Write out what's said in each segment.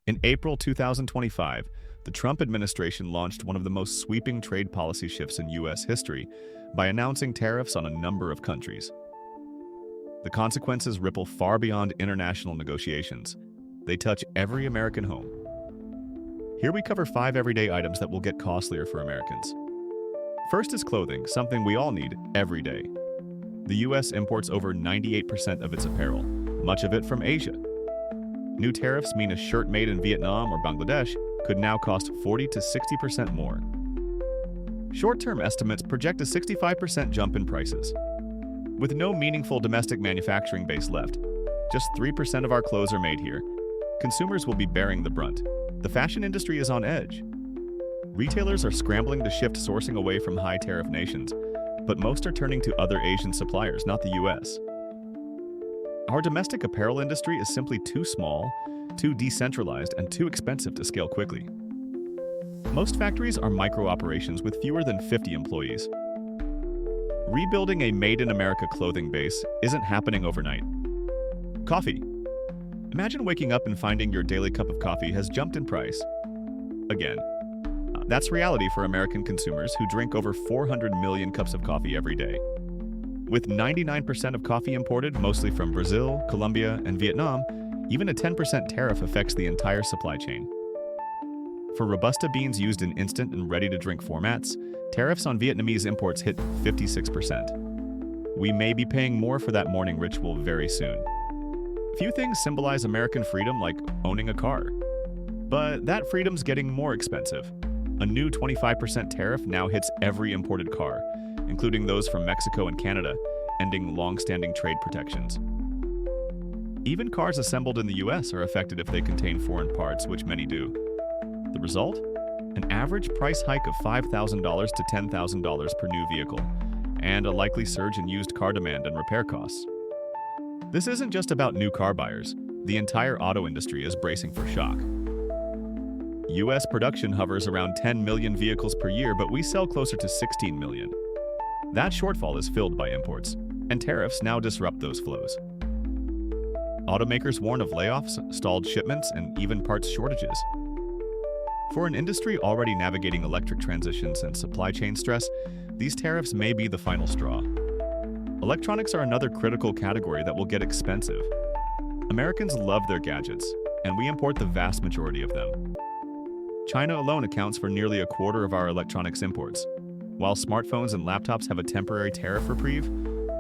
In April 2025, the Trump administration launched one of the most sweeping trade policy shifts in U.S. history by announcing tariffs on a number of countries. The consequences ripple far beyond international negotiations. They touch every American home. Here we cover 5 everyday items that will get costlier for Americans. First is clothing, something we all need every day. The U.S. imports over 98% of its apparel, much of it from Asia. New tariffs mean a shirt made in Vietnam or Bangladesh could now cost 40 to 60% more. Short-term estimates project a 65% jump in prices. With no meaningful domestic manufacturing base left, just 3% of our clothes are made here. Consumers will be bearing the brunt. The fashion industry is on edge. Retailers are scrambling to shift sourcing away from high-tariff nations, but most are turning to other Asian suppliers, not the U.S. Our domestic apparel industry is simply too small, too decentralized, and too expensive to scale quickly. Most factories are micro-operations with fewer than 50 employees. Rebuilding a made-in-America clothing base isn't happening overnight. Coffee. Imagine waking up and finding your daily cup of coffee has jumped in price. Again. That's reality for American consumers who drink over 400 million cups of coffee every day. With 99% of coffee imported mostly from Brazil, Colombia, and Vietnam, even a 10% tariff affects the entire supply chain. For Robusta beans used in instant and ready-to-drink formats, tariffs on Vietnamese imports hit 56%. We may be paying more for that morning ritual very soon. Few things symbolize American freedom like owning a car. But that freedom's getting more expensive. A new 25% tariff now hits every imported car, including those from Mexico and Canada, ending long-standing trade protections. Even cars assembled in the US are affected if they contain foreign parts, which many do. The result? An average price hike of $5,000 to $10,000 per new vehicle, and a likely surge in used car demand and repair costs. This isn't just about new car buyers. The entire auto industry is bracing for shock. U.S. production hovers around 10 million vehicles per year, but we sell closer to 16 million. That shortfall is filled by imports, and tariffs now disrupt those flows. Automakers warn of layoffs, stalled shipments, and even parts shortages. For an industry already navigating electric transitions and supply chain stress, these tariffs may be the final straw. Electronics are another critical category that will get expensive. Americans love their gadgets, and we import the vast majority of them. China alone accounts for nearly a quarter of our electronics imports. While smartphones and laptops have a temporary tariff reprieve,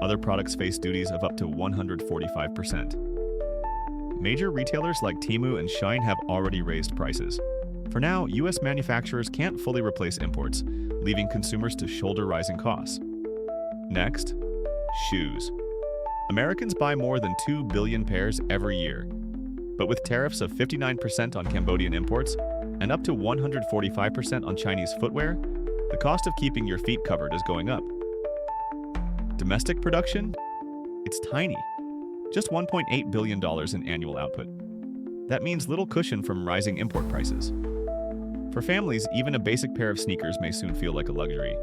other products face duties of up to 145%. Major retailers like Temu and Shein have already raised prices. For now, U.S. manufacturers can't fully replace imports, leaving consumers to shoulder rising costs. Next, shoes. Americans buy more than 2 billion pairs every year. But with tariffs of 59% on Cambodian imports and up to 145% on Chinese footwear, the cost of keeping your feet covered is going up. Domestic production? It's tiny. Just $1.8 billion in annual output. That means little cushion from rising import prices. For families, even a basic pair of sneakers may soon feel like a luxury.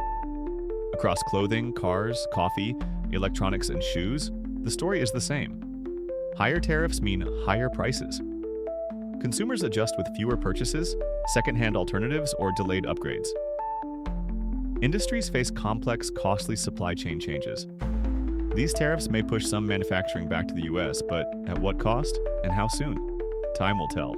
Across clothing, cars, coffee, electronics, and shoes, the story is the same. Higher tariffs mean higher prices. Consumers adjust with fewer purchases, second-hand alternatives, or delayed upgrades. Industries face complex, costly supply chain changes. These tariffs may push some manufacturing back to the U.S., but at what cost and how soon? Time will tell.